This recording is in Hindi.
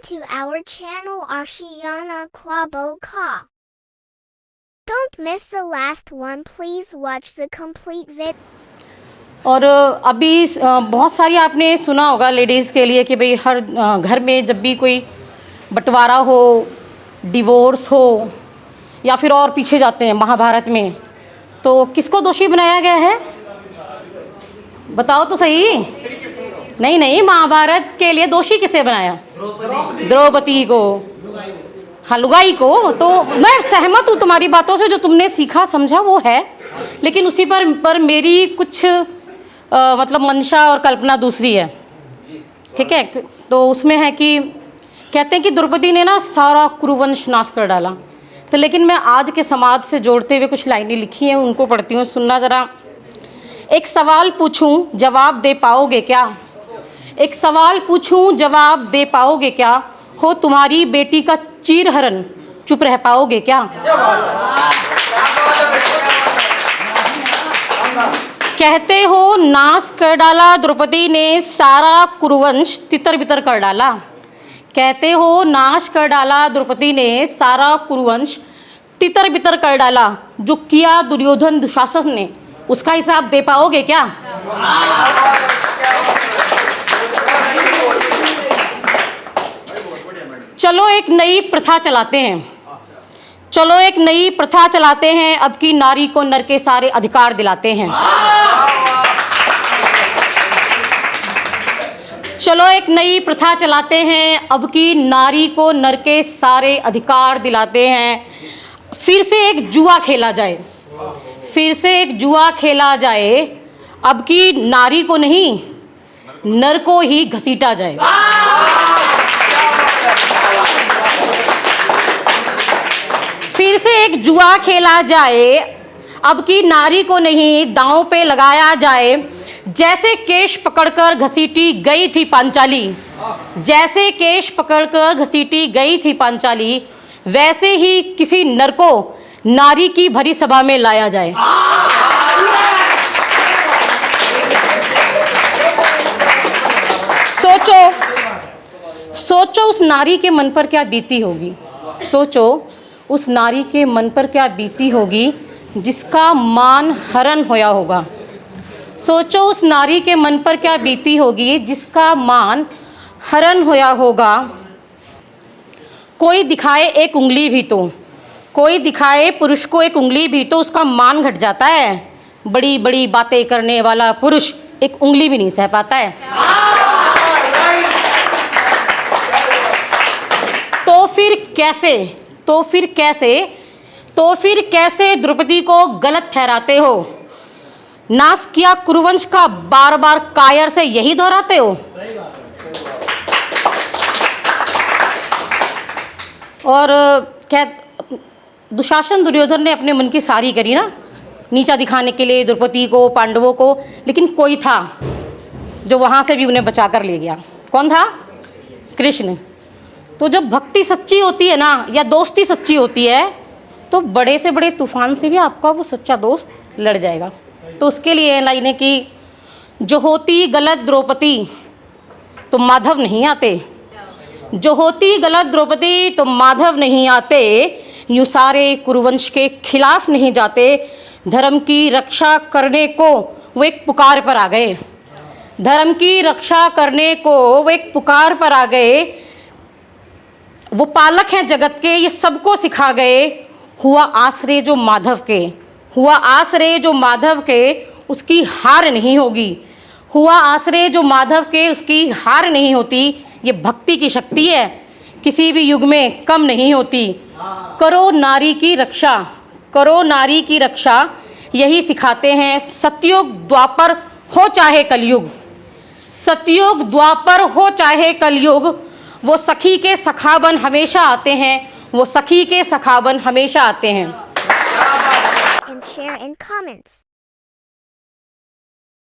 to our channel Ashiana Kwabo Ka. Don't miss the last one, please watch the complete video. और अभी बहुत सारी आपने सुना होगा लेडीज़ के लिए कि भाई हर घर में जब भी कोई बंटवारा हो, डिवोर्स हो या फिर और पीछे जाते हैं महाभारत में, तो किसको दोषी बनाया गया है? बताओ तो सही। नहीं, महाभारत के लिए दोषी किसे बनाया? द्रौपदी को, हाँ, लुगाई को। तो मैं सहमत हूँ तुम्हारी बातों से, जो तुमने सीखा समझा वो है, लेकिन उसी पर मेरी कुछ मतलब मंशा और कल्पना दूसरी है। ठीक है, तो उसमें है कि कहते हैं कि द्रौपदी ने ना सारा कुरुवंश नाश कर डाला। तो लेकिन मैं आज के समाज से जोड़ते हुए कुछ लाइनें लिखी हैं, उनको पढ़ती हूँ, सुनना ज़रा। एक सवाल पूछूं जवाब दे पाओगे क्या? एक सवाल पूछूं जवाब दे पाओगे क्या? हो तुम्हारी बेटी का चीरहरण, चुप रह पाओगे क्या? कहते हो नाश कर डाला द्रौपदी ने सारा कुरुवंश, तितर बितर कर डाला। कहते हो नाश कर डाला द्रौपदी ने सारा कुरुवंश, तितर बितर कर डाला। जो किया दुर्योधन दुशासन ने, उसका हिसाब दे पाओगे क्या? चलो एक नई प्रथा चलाते हैं, चलो एक नई प्रथा चलाते हैं, अब की नारी को नर के सारे अधिकार दिलाते हैं। चलो एक नई प्रथा चलाते हैं, अब की नारी को नर के सारे अधिकार दिलाते हैं। फिर से एक जुआ खेला जाए, फिर से एक जुआ खेला जाए, अब की नारी को नहीं नर को ही घसीटा जाए। फिर से एक जुआ खेला जाए, अब की नारी को नहीं दांव पे लगाया जाए। जैसे केश पकड़कर घसीटी गई थी पांचाली, जैसे केश पकड़कर घसीटी गई थी पांचाली, वैसे ही किसी नर को नारी की भरी सभा में लाया जाए। सोचो, सोचो उस नारी के मन पर क्या बीती होगी। सोचो उस नारी के मन पर क्या बीती होगी जिसका मान हरण होया होगा। सोचो उस नारी के मन पर क्या बीती होगी जिसका मान हरण होया होगा। कोई दिखाए एक उंगली भी तो, कोई दिखाए पुरुष को एक उंगली भी तो उसका मान घट जाता है। बड़ी बड़ी बातें करने वाला पुरुष एक उंगली भी नहीं सह पाता है। तो फिर कैसे, तो फिर कैसे, तो फिर कैसे द्रौपदी को गलत ठहराते हो? नाश किया कुरुवंश का बार बार कायर से यही दोहराते हो। और क्या दुशासन दुर्योधन ने अपने मन की सारी करी ना, नीचा दिखाने के लिए द्रौपदी को, पांडवों को, लेकिन कोई था जो वहाँ से भी उन्हें बचा कर ले गया। कौन था? कृष्ण। तो जब भक्ति सच्ची होती है ना, या दोस्ती सच्ची होती है, तो बड़े से बड़े तूफान से भी आपका वो सच्चा दोस्त लड़ जाएगा। तो उसके लिए लाइनें कि जो होती गलत द्रौपदी तो माधव नहीं आते, जो होती गलत द्रौपदी तो माधव नहीं आते, यूँ सारे कुरुवंश के खिलाफ नहीं जाते। धर्म की रक्षा करने को वो एक पुकार पर आ गए, धर्म की रक्षा करने को वो एक पुकार पर आ गए। वो पालक हैं जगत के, ये सबको सिखा गए। हुआ आश्रय जो माधव के, हुआ आश्रय जो माधव के, उसकी हार नहीं होगी। हुआ आश्रय जो माधव के, उसकी हार नहीं होती। ये भक्ति की शक्ति है, किसी भी युग में कम नहीं होती। करो नारी की रक्षा, करो नारी की रक्षा, यही सिखाते हैं सतयुग द्वापर हो चाहे कलयुग। सतयुग द्वापर हो चाहे कलयुग, वो सखी के सखाबन हमेशा आते हैं, वो सखी के सखाबन हमेशा आते हैं। And share in comments.